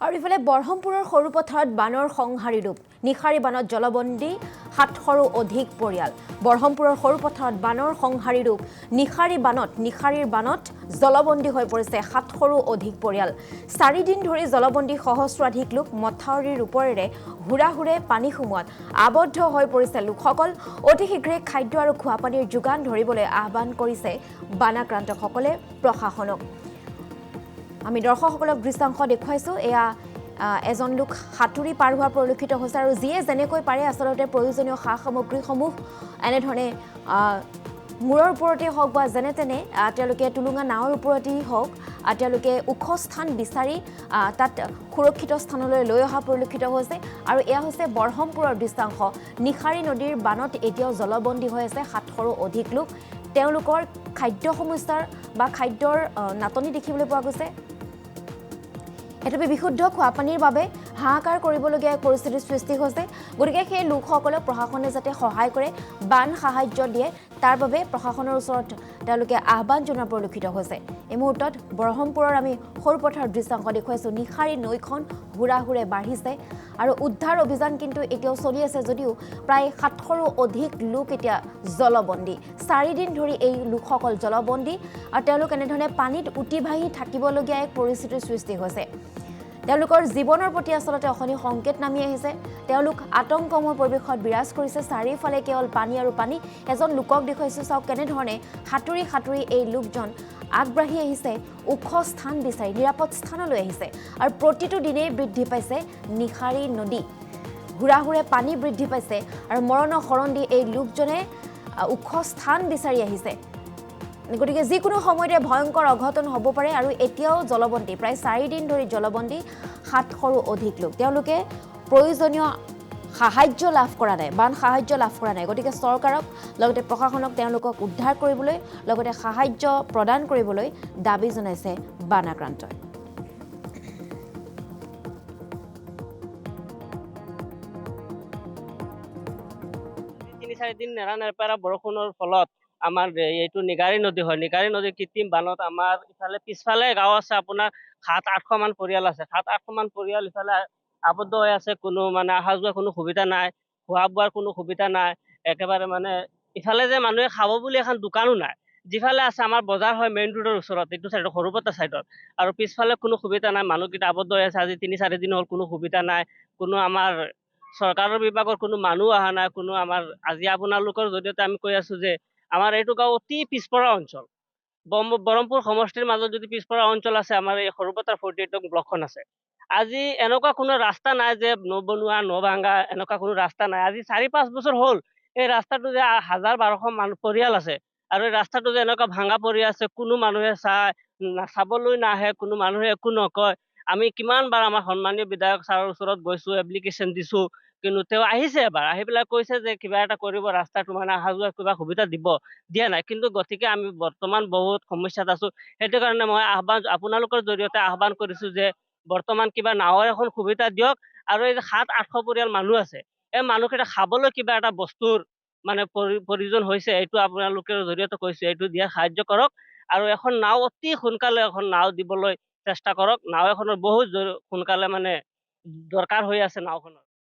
আৰু ইফালে বৰহমপুৰৰ সৰু পথাৰত বানৰ সংহাৰী ৰূপ নিশাৰী বানত জলবন্দী ৭০০ৰো অধিক পৰিয়াল বৰহমপুৰৰ সৰু পথাৰত বানৰ সংহাৰী ৰূপ নিশাৰীৰ বানত জলবন্দী হৈ পৰিছে ৭০০ৰো অধিক পৰিয়াল ৪ দিন ধৰি জলবন্দী সহস্ৰাধিক লোক মথাউৰিৰ ওপৰেৰে হুৰাহুৰে পানী সোমোৱাত আবদ্ধ হৈ পৰিছে লোকসকল অতি শীঘ্ৰে খাদ্য আৰু খোৱা পানীৰ যোগান ধৰিবলৈ আহ্বান কৰিছে বানাক্ৰান্তসকলে প্ৰশাসনক আমি দৰ্শকসকলক দৃশ্যাংশ দেখুৱাইছো এয়া এজন লোক হাতুৰি পাৰ হোৱা পৰিলক্ষিত হৈছে আৰু যিয়ে যেনেকৈ পাৰে আসলতে প্ৰয়োজনীয় সা সামগ্ৰীসমূহ এনেধৰণে মূৰৰ ওপৰতে হওক বা যেনে তেনে তেওঁলোকে টুলুঙা নাৱৰ ওপৰতেই হওক তেওঁলোকে ওখ স্থান বিচাৰি তাত সুৰক্ষিত স্থানলৈ লৈ অহা পৰিলক্ষিত হৈছে আৰু এয়া হৈছে বৰহমপুৰৰ দৃশ্যাংশ নিশাৰী নদীৰ বানত এতিয়াও জলবন্দী হৈ আছে ৭০০ৰো অধিক লোক তেওঁলোকৰ খাদ্য সমস্যাৰ বা খাদ্যৰ নাটনি দেখিবলৈ পোৱা গৈছে এটা বিশুদ্ধ খোৱা পানীৰ বাবে হাহাকাৰ কৰিবলগীয়া পৰিস্থিতিৰ সৃষ্টি হৈছে গতিকে সেই লোকসকলক প্ৰশাসনে যাতে সহায় কৰে বান সাহায্য দিয়ে তাৰ বাবে প্ৰশাসনৰ ওচৰত তেওঁলোকে আহ্বান জনোৱা পৰিলক্ষিত হৈছে এই মুহূৰ্তত বৰহমপুৰৰ আমি সৰু পথাৰৰ দৃশ্যাংশ দেখুৱাইছো নিশাৰী নৈখন হুৰাহুৰে বাঢ়িছে আৰু উদ্ধাৰ অভিযান কিন্তু এতিয়াও চলি আছে যদিও প্ৰায় ৭০০ৰো অধিক লোক এতিয়া জলবন্দী ৪ দিন ধৰি এই লোকসকল জলবন্দী আৰু তেওঁলোক এনেধৰণে পানীত উটি ভাহি থাকিবলগীয়া এক পৰিস্থিতিৰ সৃষ্টি হৈছে তেওঁলোকৰ জীৱনৰ প্ৰতি আসলতে অখনি সংকেত নামি আহিছে তেওঁলোক আতংকময় পৰিৱেশত বিৰাজ কৰিছে চাৰিওফালে কেৱল পানী আৰু পানী এজন লোকক দেখুৱাইছো চাওক কেনেধৰণে হাতুৰি এই লোকজন আগবাঢ়ি আহিছে ওখ স্থান বিচাৰি নিৰাপদ স্থানলৈ আহিছে আৰু প্ৰতিটো দিনেই বৃদ্ধি পাইছে নিশাৰী নদী হুৰাহুৰে পানী বৃদ্ধি পাইছে আৰু মৰণ শৰণ দি এই লোকজনে ওখ স্থান বিচাৰি আহিছে গতিকে যিকোনো সময়তে ভয়ংকৰ অঘটন হ'ব পাৰে আৰু এতিয়াও জলবন্দী প্ৰায় ৪ দিন ধৰি জলবন্দী ৭০০ৰো অধিক লোক তেওঁলোকে প্ৰয়োজনীয় সাহায্য লাভ কৰা নাই বান সাহায্য লাভ কৰা নাই গতিকে চৰকাৰক লগতে প্ৰশাসনক তেওঁলোকক উদ্ধাৰ কৰিবলৈ লগতে সাহায্য প্ৰদান কৰিবলৈ দাবী জনাইছে বানাক্ৰান্তই ৩-৪ দিন নেৰানেপেৰা বৰষুণৰ ফলত আমাৰ এইটো নিগাৰী নদী হয় নিগাৰী নদীৰ কৃত্ৰিম বানত আমাৰ ইফালে পিছফালে গাঁও আছে আপোনাৰ ৭-৮০০ মান পৰিয়াল আছে ৭-৮০০ মান পৰিয়াল ইফালে আবদ্ধ হৈ আছে কোনো মানে অহা যোৱাৰ কোনো সুবিধা নাই খোৱা বোৱাৰ কোনো সুবিধা নাই একেবাৰে মানে ইফালে যে মানুহে খাব বুলি এখন দোকানো নাই যিফালে আছে আমাৰ বজাৰ হয় মেইন ৰোডৰ ওচৰত এইটো চাইডত সৰুপতা চাইডত আৰু পিছফালে কোনো সুবিধা নাই মানুহকেইটা আবদ্ধ হৈ আছে আজি ৩-৪ দিন হ'ল কোনো সুবিধা নাই কোনো আমাৰ চৰকাৰৰ বিভাগৰ কোনো মানুহ অহা নাই কোনো আমাৰ আজি আপোনালোকৰ জৰিয়তে আমি কৈ আছো যে আমাৰ এইটো গাঁও অতি পিছপৰা অঞ্চল বৰহমপুৰ সমষ্টিৰ মাজত যদি পিছপৰা অঞ্চল আছে আমাৰ এই সৰুপতাৰ 48 ব্লকখন আছে আজি এনেকুৱা কোনো ৰাস্তা নাই যে নবনোৱা নভাঙা এনেকুৱা কোনো ৰাস্তা নাই আজি ৪-৫ বছৰ হ'ল এই ৰাস্তাটো যে ১,০০০-১,২০০ মানুহ পৰিয়াল আছে আৰু এই ৰাস্তাটো যে এনেকুৱা ভাঙা পৰি আছে কোনো মানুহে চাবলৈ নাহে কোনো মানুহে একো নকয় আমি কিমানবাৰ আমাৰ সন্মানীয় বিধায়ক ছাৰৰ ওচৰত গৈছো এপ্লিকেশ্যন দিছো কিন্তু তেওঁ আহিছে এবাৰ আহি পেলাই কৈছে যে কিবা এটা কৰিব ৰাস্তাটো মানে অহা যোৱা কিবা সুবিধা দিয়া নাই কিন্তু গতিকে আমি বৰ্তমান বহুত সমস্যাত আছো সেইটো কাৰণে মই আপোনালোকৰ জৰিয়তে আহ্বান কৰিছো যে বৰ্তমান কিবা নাৱৰ এখন সুবিধা দিয়ক আৰু এই ৭-৮০০ পৰিয়াল মানুহ আছে এই মানুহকেইটা খাবলৈ কিবা এটা বস্তুৰ মানে প্ৰয়োজন হৈছে এইটো আপোনালোকৰ জৰিয়তে কৈছো এইটো দিয়া সাহায্য কৰক আৰু এখন নাও অতি সোনকালে এখন নাও দিবলৈ চেষ্টা কৰক নাও এখনৰ বহুত সোনকালে মানে দৰকাৰ হৈ আছে নাওখনৰ